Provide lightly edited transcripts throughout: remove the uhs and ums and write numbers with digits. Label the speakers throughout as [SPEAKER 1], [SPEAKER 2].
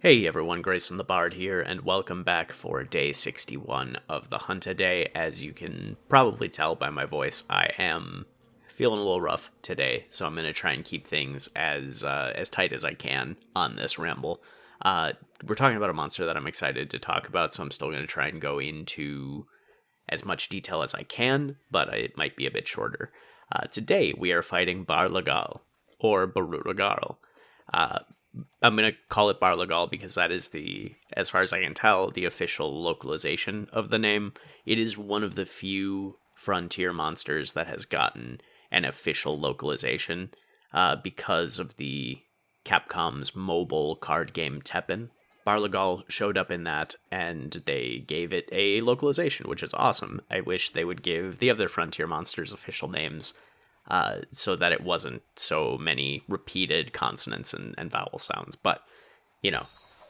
[SPEAKER 1] Hey everyone, Grayson the Bard here, and welcome back for day 61 of the Hunt a Day. As you can probably tell by my voice, I am feeling a little rough today, so I'm going to try and keep things as tight as I can on this ramble. We're talking about a monster that I'm excited to talk about, so I'm still going to try and go into as much detail as I can, but it might be a bit shorter. Today we are fighting Barlagal, or Baruragal. I'm going to call it Barlagal because that is as far as I can tell, the official localization of the name. It is one of the few frontier monsters that has gotten an official localization because of the Capcom's mobile card game Teppen. Barlagal showed up in that, and they gave it a localization, which is awesome. I wish they would give the other frontier monsters official names so that it wasn't so many repeated consonants and vowel sounds. But,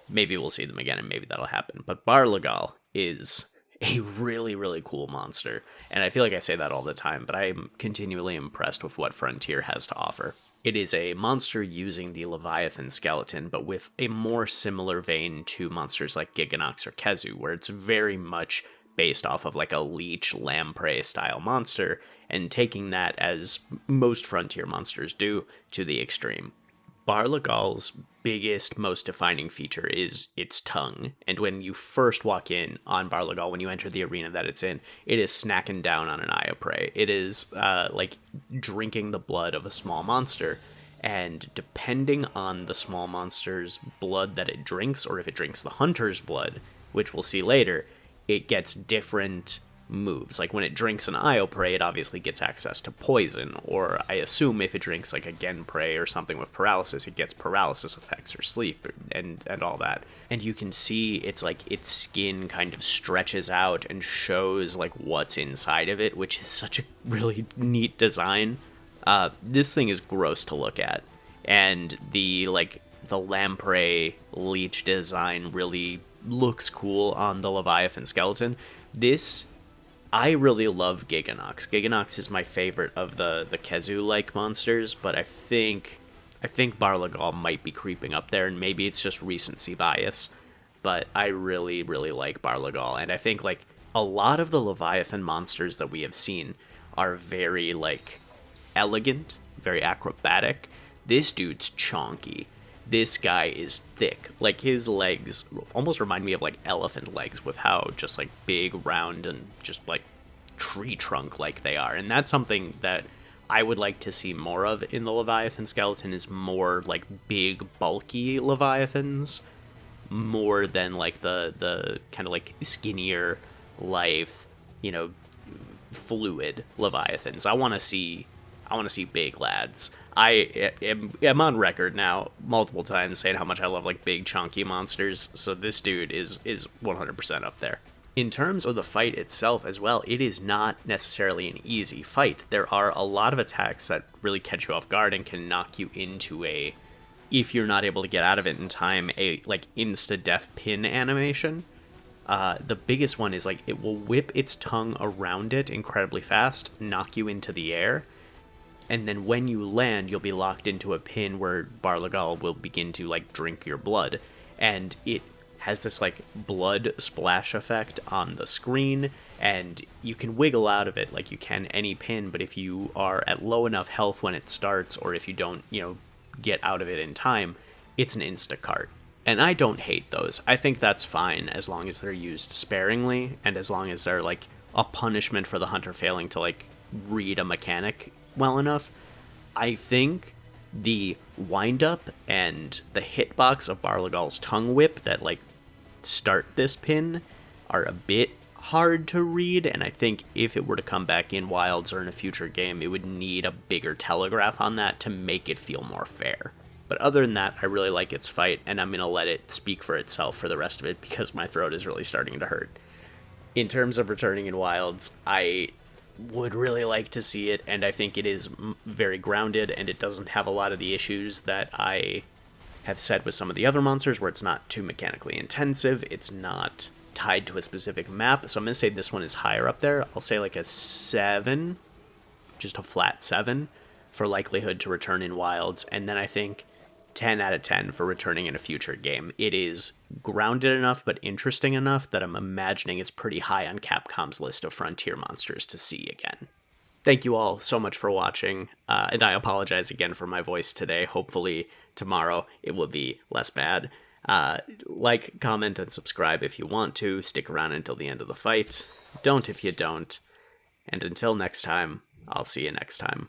[SPEAKER 1] maybe we'll see them again and maybe that'll happen. But Barlagal is a really, really cool monster. And I feel like I say that all the time, but I am continually impressed with what Frontier has to offer. It is a monster using the Leviathan skeleton, but with a more similar vein to monsters like Giganox or Kezu, where it's very much based off of like a leech lamprey style monster, and taking that, as most frontier monsters do, to the extreme. Barlagal's biggest, most defining feature is its tongue, and when you first walk in on Barlagal, when you enter the arena that it's in, it is snacking down on an eye of prey. It is like drinking the blood of a small monster, and depending on the small monster's blood that it drinks, or if it drinks the hunter's blood, which we'll see later, it gets different moves. Like when it drinks an Io Prey, it obviously gets access to poison, or I assume if it drinks like a Gen Prey or something with paralysis, it gets paralysis effects or sleep and all that. And you can see it's like its skin kind of stretches out and shows like what's inside of it, which is such a really neat design. This thing is gross to look at, and the lamprey leech design really looks cool on the Leviathan skeleton. I really love Giganox. Giganox is my favorite of the Kezu-like monsters, but I think Barlagal might be creeping up there, and maybe it's just recency bias. But I really, really like Barlagal, and I think like a lot of the Leviathan monsters that we have seen are very like elegant, very acrobatic. This dude's chonky. This guy is thick. Like, his legs almost remind me of, like, elephant legs with how just, like, big, round, and just, like, tree trunk-like they are. And that's something that I would like to see more of in the Leviathan skeleton, is more, like, big, bulky Leviathans, more than, like, the kind of, like, skinnier, lithe, fluid Leviathans. I want to see big lads. I am on record now multiple times saying how much I love like big chunky monsters, so this dude is 100% up there. In terms of the fight itself as well, it is not necessarily an easy fight. There are a lot of attacks that really catch you off guard and can knock you into if you're not able to get out of it in time, a like insta-death pin animation. The biggest one is like it will whip its tongue around it incredibly fast, knock you into the air, and then when you land, you'll be locked into a pin where Barlagal will begin to, like, drink your blood. And it has this, like, blood splash effect on the screen, and you can wiggle out of it like you can any pin, but if you are at low enough health when it starts, or if you don't, get out of it in time, it's an insta-cart. And I don't hate those. I think that's fine as long as they're used sparingly, and as long as they're, like, a punishment for the hunter failing to, like, read a mechanic well enough. I think the wind-up and the hitbox of Barlagal's tongue whip that, like, start this pin are a bit hard to read, and I think if it were to come back in Wilds or in a future game, it would need a bigger telegraph on that to make it feel more fair. But other than that, I really like its fight, and I'm going to let it speak for itself for the rest of it because my throat is really starting to hurt. In terms of returning in Wilds, I would really like to see it, and I think it is very grounded, and it doesn't have a lot of the issues that I have said with some of the other monsters, where it's not too mechanically intensive, it's not tied to a specific map, so I'm going to say this one is higher up there. I'll say like a 7, just a flat 7, for likelihood to return in Wilds, and then I think 10 out of 10 for returning in a future game. It is grounded enough but interesting enough that I'm imagining it's pretty high on Capcom's list of frontier monsters to see again. Thank you all so much for watching, and I apologize again for my voice today. Hopefully tomorrow it will be less bad. Like, comment, and subscribe if you want to. Stick around until the end of the fight. Don't if you don't. And until next time, I'll see you next time.